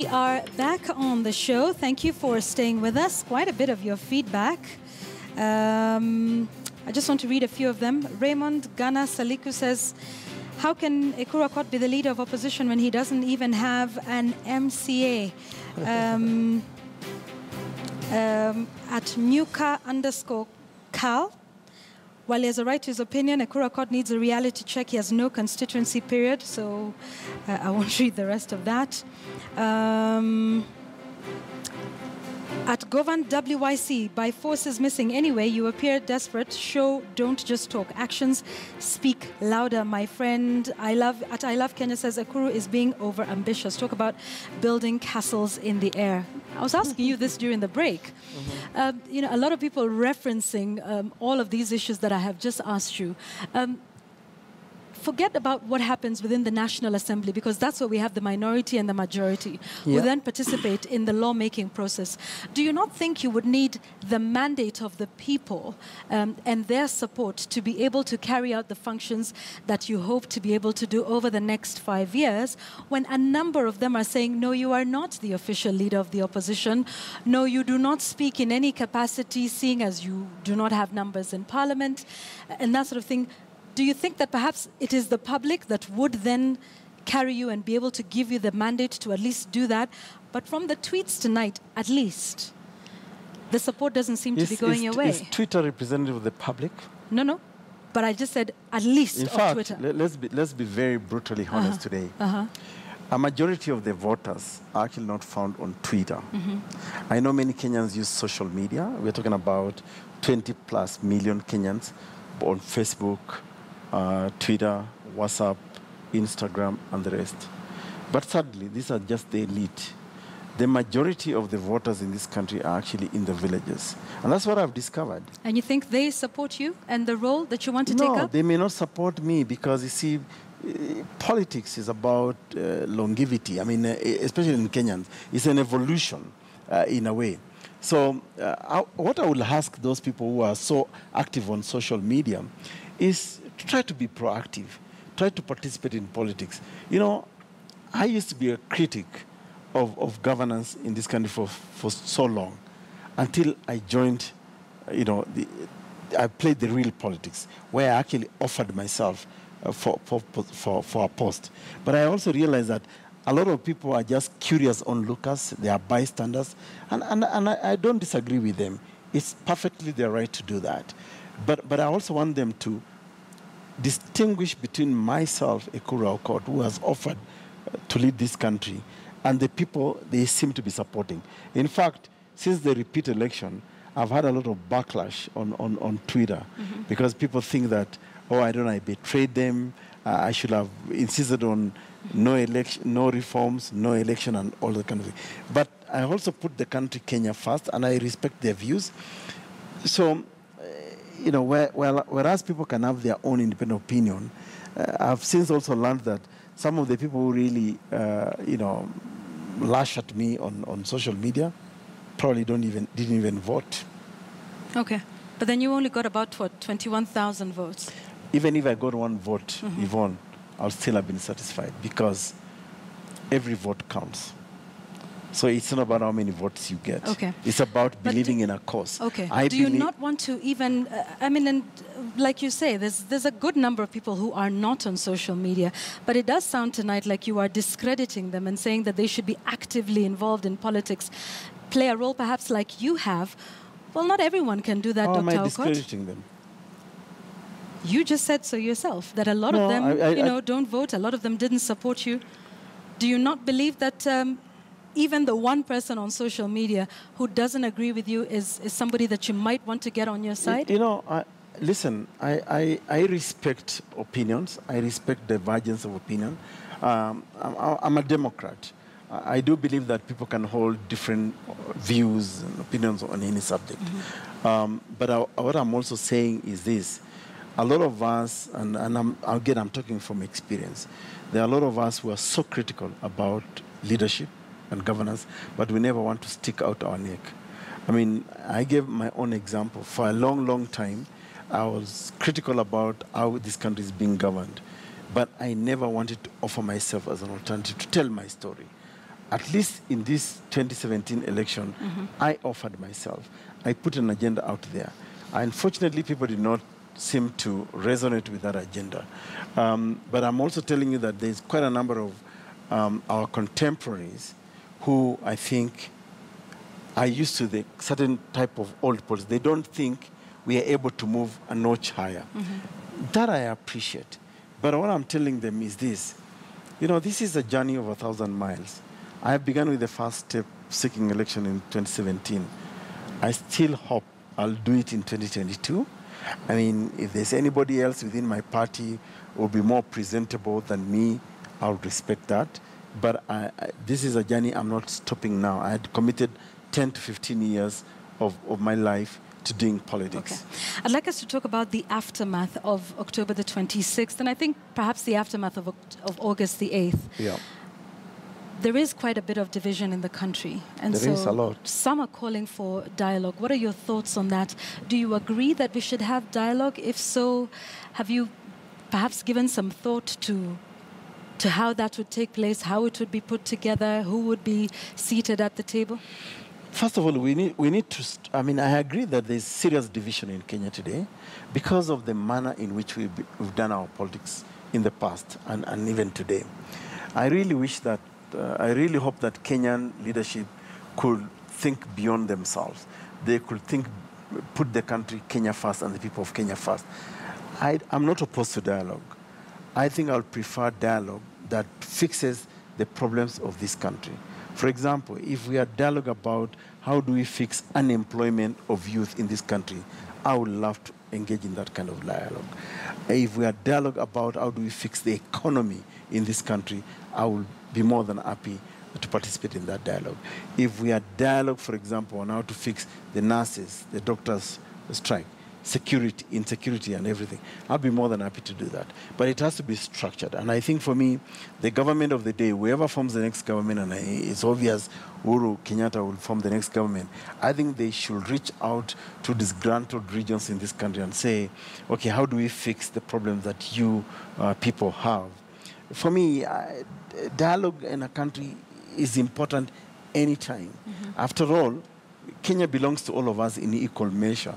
We are back on the show. Thank you for staying with us. Quite a bit of your feedback. I just want to read a few of them. Raymond Gana Saliku says, how can Ekuru Aukot be the leader of opposition when he doesn't even have an MCA? At Muka_Cal, while he has a right to his opinion, Ekuru Aukot needs a reality check. He has no constituency period, so I won't read the rest of that. At Govan WYC, by force is missing anyway. You appear desperate. Show, don't just talk. Actions speak louder, my friend. I love Kenya says Ekuru is being over ambitious. Talk about building castles in the air. I was asking you this during the break. You know, a lot of people referencing all of these issues that I have just asked you. Forget about what happens within the National Assembly, because that's where we have the minority and the majority who then participate in the lawmaking process. Do you not think you would need the mandate of the people and their support to be able to carry out the functions that you hope to be able to do over the next 5 years, when a number of them are saying, no, you are not the official leader of the opposition, no, you do not speak in any capacity, seeing as you do not have numbers in Parliament, and that sort of thing? Do you think that perhaps it is the public that would then carry you and be able to give you the mandate to at least do that? But from the tweets tonight, at least, the support doesn't seem to be going your way. Is Twitter representative of the public? No. But I just said at least In of fact, Twitter. let's be very brutally honest today. A majority of the voters are actually not found on Twitter. I know many Kenyans use social media. We're talking about 20+ million Kenyans on Facebook, Twitter, WhatsApp, Instagram, and the rest. But sadly, these are just the elite. The majority of the voters in this country are actually in the villages. And that's what I've discovered. And you think they support you and the role that you want to take up? No, they may not support me because, you see, politics is about longevity. I mean, especially in Kenyans, it's an evolution in a way. So what I will ask those people who are so active on social media is to try to be proactive, try to participate in politics. You know, I used to be a critic of governance in this country for so long, until I joined, you know, I played the real politics, where I actually offered myself for a post. But I also realized that a lot of people are just curious onlookers, they are bystanders, and I don't disagree with them. It's perfectly their right to do that. But I also want them to distinguish between myself, Ekuru Aukot, who has offered to lead this country, and the people they seem to be supporting. In fact, since the repeat election, I've had a lot of backlash on Twitter because people think that, oh, I don't know, I betrayed them, I should have insisted on no election, no reforms, no election, and all that kind of thing. But I also put the country Kenya first, and I respect their views. So, you know, whereas people can have their own independent opinion, I've since also learned that some of the people who really, you know, lash at me on social media probably didn't even vote. Okay. But then you only got about, what, 21,000 votes? Even if I got one vote, Yvonne, I'll still have been satisfied, because every vote counts. So it's not about how many votes you get. Okay. It's about believing in a cause. Okay. Do you not want to even, I mean, and like you say, there's a good number of people who are not on social media, but it does sound tonight like you are discrediting them and saying that they should be actively involved in politics, play a role perhaps like you have. Well, not everyone can do that, Dr. Aukot. How am I discrediting them? You just said so yourself, that a lot of them, don't vote. A lot of them didn't support you. Do you not believe that even the one person on social media who doesn't agree with you is somebody that you might want to get on your side? You know, listen, I respect opinions. I respect divergence of opinion. I'm a Democrat. I do believe that people can hold different views and opinions on any subject. But what I'm also saying is this. A lot of us, and I'm talking from experience, there are a lot of us who are so critical about leadership and governance, but we never want to stick out our neck. I mean, I gave my own example. For a long, long time, I was critical about how this country is being governed, but I never wanted to offer myself as an alternative to tell my story. at least in this 2017 election, I offered myself. I put an agenda out there. Unfortunately, people did not seem to resonate with that agenda. But I'm also telling you that there's quite a number of our contemporaries who I think are used to the certain type of old politics. They don't think we are able to move a notch higher. That I appreciate. But what I'm telling them is this. You know, this is a journey of 1,000 miles. I have begun with the first step seeking election in 2017. I still hope I'll do it in 2022. I mean, if there's anybody else within my party who will be more presentable than me, I'll respect that. But this is a journey I'm not stopping now. I had committed 10 to 15 years of my life to doing politics. Okay. I'd like us to talk about the aftermath of October the 26th, and I think perhaps the aftermath of August the 8th. Yeah. There is quite a bit of division in the country. And There is a lot. Some are calling for dialogue. What are your thoughts on that? Do you agree that we should have dialogue? If so, have you perhaps given some thought to how that would take place, how it would be put together, who would be seated at the table? First of all, we need to, I mean, I agree that there's serious division in Kenya today because of the manner in which we've done our politics in the past and even today. I really wish that, I really hope that Kenyan leadership could think beyond themselves. They could think, put the country Kenya first and the people of Kenya first. I'm not opposed to dialogue. I think I'll prefer dialogue that fixes the problems of this country. For example, if we had dialogue about how do we fix unemployment of youth in this country, I would love to engage in that kind of dialogue. If we had dialogue about how do we fix the economy in this country, I would be more than happy to participate in that dialogue. If we had dialogue, for example, on how to fix the nurses, the doctors' strike, insecurity and everything, I'll be more than happy to do that. But it has to be structured. And I think for me, the government of the day, whoever forms the next government, and it's obvious Uhuru Kenyatta will form the next government, I think they should reach out to disgruntled regions in this country and say, okay, how do we fix the problems that you people have? For me, dialogue in a country is important anytime. After all, Kenya belongs to all of us in equal measure.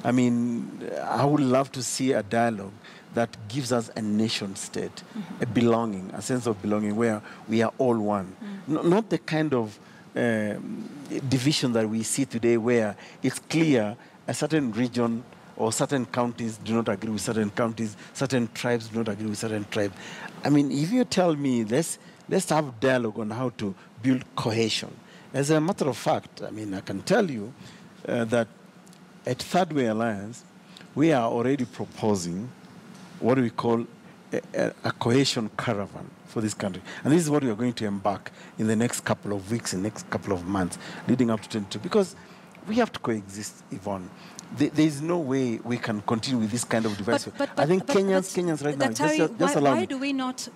I mean, I would love to see a dialogue that gives us a nation state, a belonging, a sense of belonging where we are all one. Not the kind of division that we see today where it's clear a certain region or certain counties do not agree with certain counties, certain tribes do not agree with certain tribes. I mean, if you tell me, let's have dialogue on how to build cohesion. As a matter of fact, I mean, I can tell you that at Third Way Alliance, we are already proposing what we call a cohesion caravan for this country. And this is what we are going to embark in the next couple of weeks, in the next couple of months, leading up to 22. Because we have to coexist, Yvonne. There is no way we can continue with this kind of device. I think Kenyans right now, just allow me. Why do we not,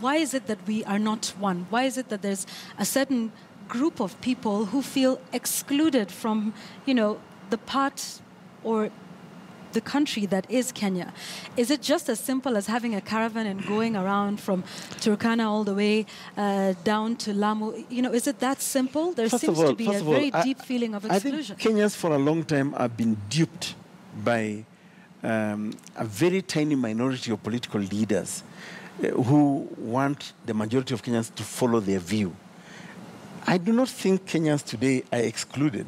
why is it that we are not one? Why is it that there's a certain group of people who feel excluded from, you know, the part or the country that is Kenya? Is it just as simple as having a caravan and going around from Turkana all the way down to Lamu? You know, is it that simple? There seems to be a very deep feeling of exclusion. I think Kenyans for a long time have been duped by a very tiny minority of political leaders who want the majority of Kenyans to follow their view. I do not think Kenyans today are excluded.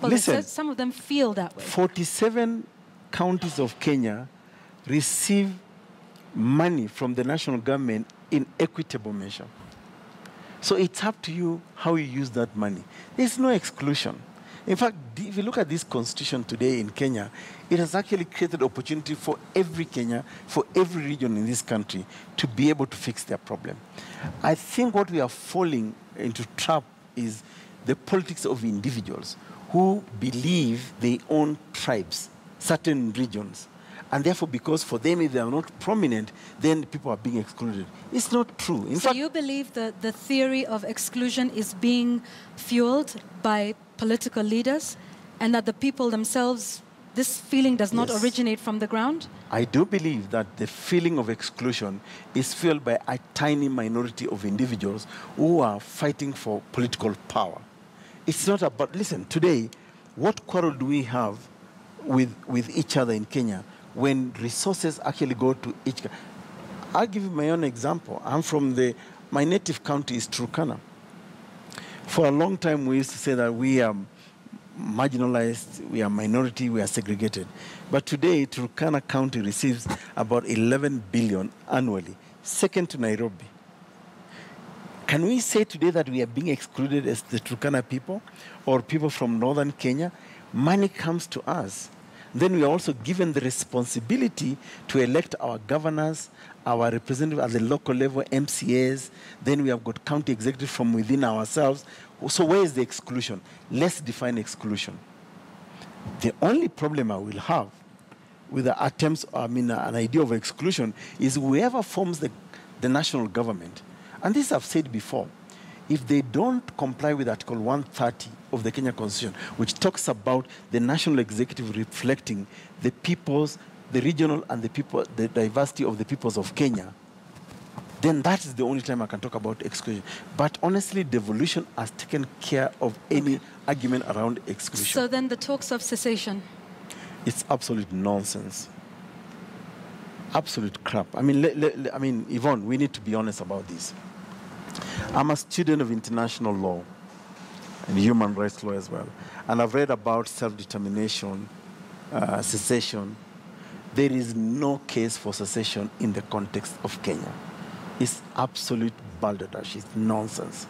Well, listen, some of them feel that way. 47 counties of Kenya receive money from the national government in equitable measure. So it's up to you how you use that money. There's no exclusion. In fact, if you look at this constitution today in Kenya, it has actually created opportunity for every Kenya, for every region in this country to be able to fix their problem. I think what we are falling into trap is the politics of individuals who believe they own tribes, certain regions. And therefore, because for them, if they are not prominent, then people are being excluded. It's not true. In fact, you believe that the theory of exclusion is being fueled by political leaders and that the people themselves, this feeling does not Yes. originate from the ground? I do believe that the feeling of exclusion is fueled by a tiny minority of individuals who are fighting for political power. It's not about, listen, today, what quarrel do we have with each other in Kenya when resources actually go to each? I'll give you my own example. I'm from my native county is Turkana. For a long time, we used to say that we are marginalized, we are minority, we are segregated. But today, Turkana County receives about 11 billion annually, second to Nairobi. Can we say today that we are being excluded as the Turkana people or people from northern Kenya? Money comes to us. Then we are also given the responsibility to elect our governors, our representatives at the local level, MCAs. Then we have got county executives from within ourselves. So where is the exclusion? Let's define exclusion. The only problem I will have with the attempts, an idea of exclusion is whoever forms the national government. And this I've said before. If they don't comply with Article 130 of the Kenya Constitution, which talks about the national executive reflecting the peoples, the regional and the diversity of the peoples of Kenya, then that is the only time I can talk about exclusion. But honestly, devolution has taken care of any argument around exclusion. So then the talks of cessation? It's absolute nonsense. Absolute crap. I mean, Yvonne, we need to be honest about this. I'm a student of international law and human rights law as well. And I've read about self-determination, secession. There is no case for secession in the context of Kenya. It's absolute balderdash. It's nonsense.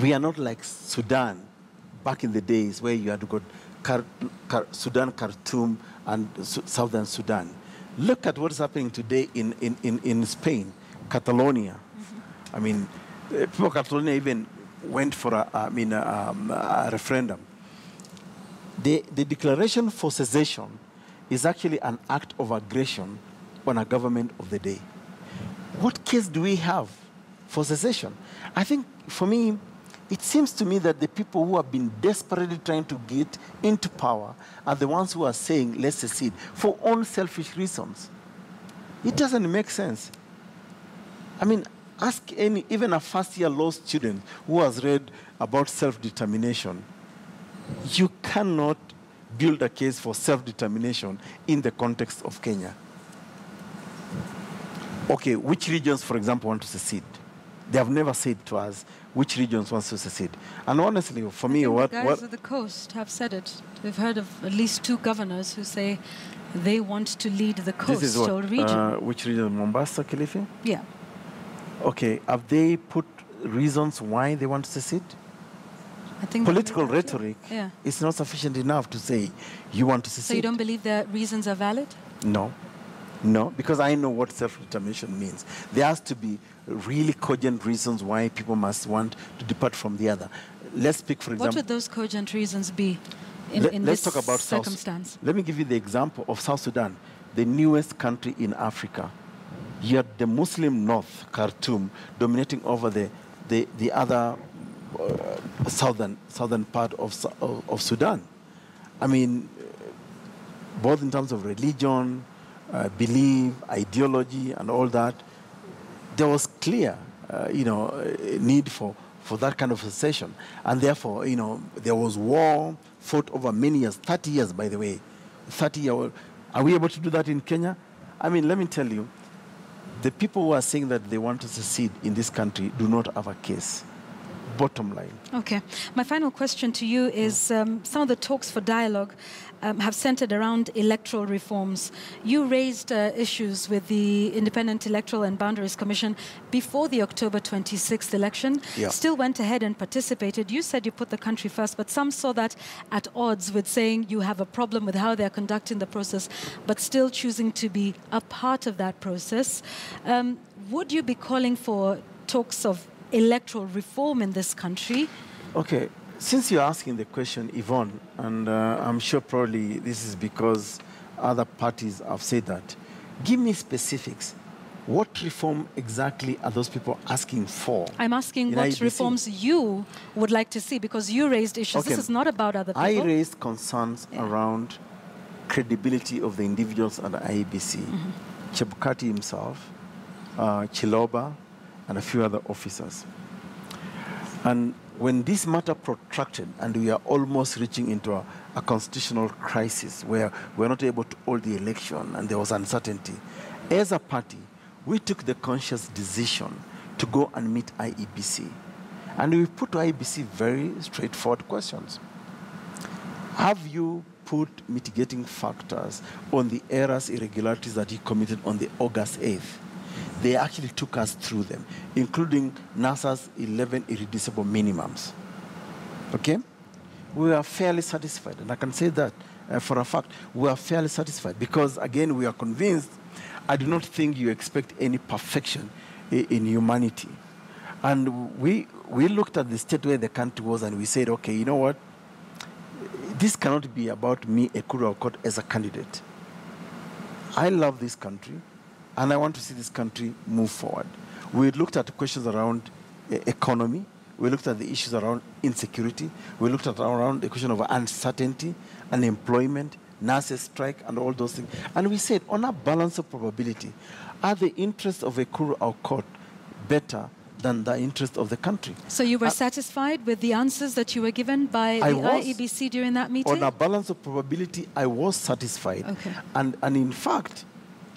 We are not like Sudan back in the days where you had to go Sudan, Khartoum, and southern Sudan. Look at what's happening today in Spain, Catalonia. Mm-hmm. I mean, people of Catalonia even went for a referendum. The declaration for secession is actually an act of aggression on a government of the day. What case do we have for secession? I think, for me, it seems to me that the people who have been desperately trying to get into power are the ones who are saying, let's secede, for own selfish reasons. It doesn't make sense. I mean, ask even a first-year law student who has read about self-determination. You cannot build a case for self-determination in the context of Kenya. Okay, which regions, for example, want to secede? They have never said to us which regions want to secede. And honestly, for me, the guys at the coast have said it. We've heard of at least 2 governors who say they want to lead the coastal region. Which region? Mombasa, Kilifi? Yeah. Okay, have they put reasons why they want to secede? I think political rhetoric is not sufficient enough to say you want to secede. So you don't believe their reasons are valid? No. No, because I know what self-determination means. There has to be really cogent reasons why people must want to depart from the other. Let's pick, for example... What would those cogent reasons be in this talk about circumstance? Let me give you the example of South Sudan, the newest country in Africa. You have the Muslim North, Khartoum, dominating over the other southern part of Sudan. I mean, both in terms of religion, belief, ideology, and all that, there was clear, need for that kind of secession. And therefore, there was war fought over many years, 30 years, by the way. 30 years. Are we able to do that in Kenya? I mean, let me tell you, the people who are saying that they want to secede in this country do not have a case. Bottom line. Okay. My final question to you is some of the talks for dialogue have centered around electoral reforms. You raised issues with the Independent Electoral and Boundaries Commission before the October 26th election, still went ahead and participated. You said you put the country first, but some saw that at odds with saying you have a problem with how they're conducting the process, but still choosing to be a part of that process. Would you be calling for talks of electoral reform in this country? Okay, since you're asking the question, Yvonne, and I'm sure probably this is because other parties have said that, give me specifics. What reform exactly are those people asking for? I'm asking what IBC? Reforms you would like to see, because you raised issues. Okay. This is not about other people. I raised concerns around credibility of the individuals at the IEBC, Chebukati himself, Chiloba, and a few other officers. And when this matter protracted and we are almost reaching into a constitutional crisis where we're not able to hold the election and there was uncertainty, as a party, we took the conscious decision to go and meet IEBC. And we put to IEBC very straightforward questions. Have you put mitigating factors on the errors, irregularities that you committed on the August 8th? They actually took us through them, including NASA's 11 irreducible minimums. Okay? We are fairly satisfied, and I can say that for a fact. We are fairly satisfied because, again, we are convinced. I do not think you expect any perfection in humanity. And we looked at the state where the country was, and we said, okay, you know what? This cannot be about me, Ekuru Aukot, as a candidate. I love this country, and I want to see this country move forward. We looked at questions around economy. We looked at the issues around insecurity. We looked at around the question of uncertainty, unemployment, nurses strike, and all those things. And we said, on a balance of probability, are the interests of Ekuru Aukot better than the interest of the country? So you were satisfied with the answers that you were given by the IEBC during that meeting? On a balance of probability, I was satisfied. Okay. And in fact,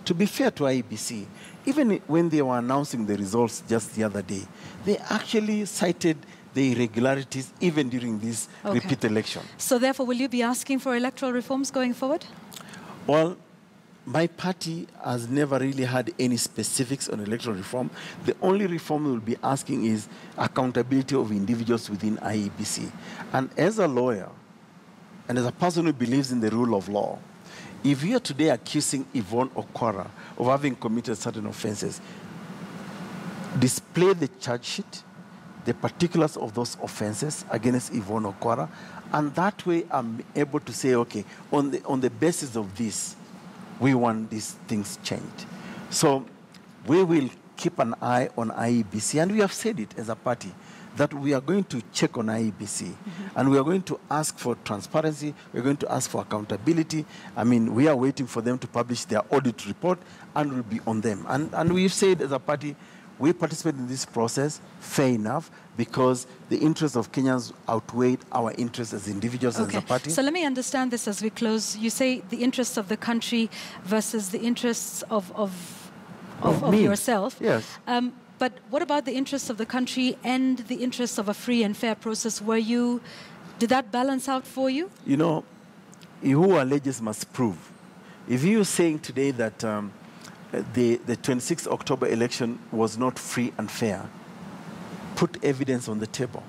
to be fair to IEBC, even when they were announcing the results just the other day, they actually cited the irregularities even during this repeat election. So therefore, will you be asking for electoral reforms going forward? Well, my party has never really had any specifics on electoral reform. The only reform we'll be asking is accountability of individuals within IEBC. And as a lawyer, and as a person who believes in the rule of law, if you are today accusing Yvonne Okwara of having committed certain offenses, display the charge sheet, the particulars of those offenses against Yvonne Okwara, and that way I'm able to say, okay, on the basis of this, we want these things changed. So we will keep an eye on IEBC, and we have said it as a party, that we are going to check on IEBC, and we are going to ask for transparency, we're going to ask for accountability. I mean, we are waiting for them to publish their audit report, and we'll be on them. And we've said as a party, we participate in this process, fair enough, because the interests of Kenyans outweighed our interests as individuals as a party. So let me understand this as we close. You say the interests of the country versus the interests of yourself. Yes. But what about the interests of the country and the interests of a free and fair process? Did that balance out for you? You know, who alleges must prove. If you're saying today that the 26th October election was not free and fair, put evidence on the table.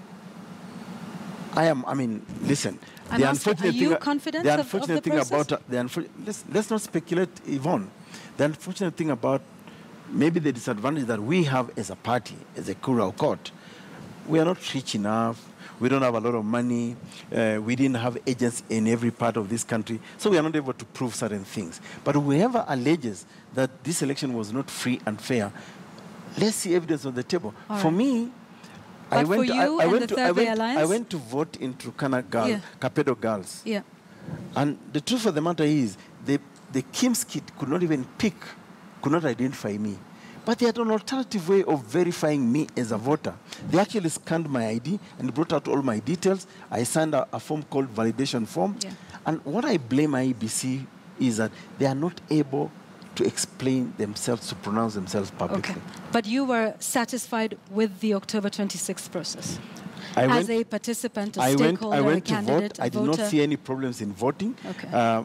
Listen. Are you confident the of unfortunate the thing process? let's not speculate, Yvonne. The unfortunate thing about maybe the disadvantage that we have as a party, as a Ekuru Aukot, we are not rich enough. We don't have a lot of money. We didn't have agents in every part of this country, so we are not able to prove certain things. But whoever alleges that this election was not free and fair, let's see evidence on the table. All for right. me, I went to vote in Turkana Kapedo girls. Yeah. And the truth of the matter is, the Kim's kid could not even could not identify me. But they had an alternative way of verifying me as a voter. They actually scanned my ID and brought out all my details. I signed a form called validation form. Yeah. And what I blame IEBC is that they are not able to explain themselves, to pronounce themselves publicly. Okay. But you were satisfied with the October 26th process? As a participant, a stakeholder, I went a candidate, to vote. I did not see any problems in voting. Okay.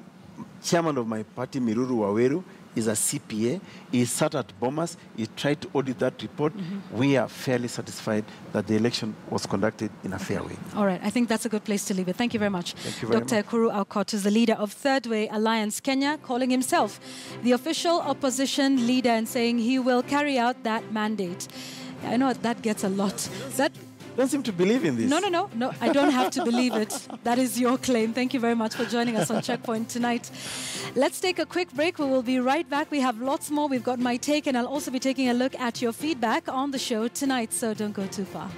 Chairman of my party, Miruru Waweru, is a CPA. He sat at Bomas. He tried to audit that report. We are fairly satisfied that the election was conducted in a fair way. All right. I think that's a good place to leave it. Thank you very much. Thank you very Dr. Ekuru Aukot is the leader of Third Way Alliance Kenya, calling himself the official opposition leader and saying he will carry out that mandate. I know that gets a lot. Don't seem to believe in this. No, I don't have to believe it. That is your claim. Thank you very much for joining us on Checkpoint tonight. Let's take a quick break. We will be right back. We have lots more. We've got my take, and I'll also be taking a look at your feedback on the show tonight, so don't go too far.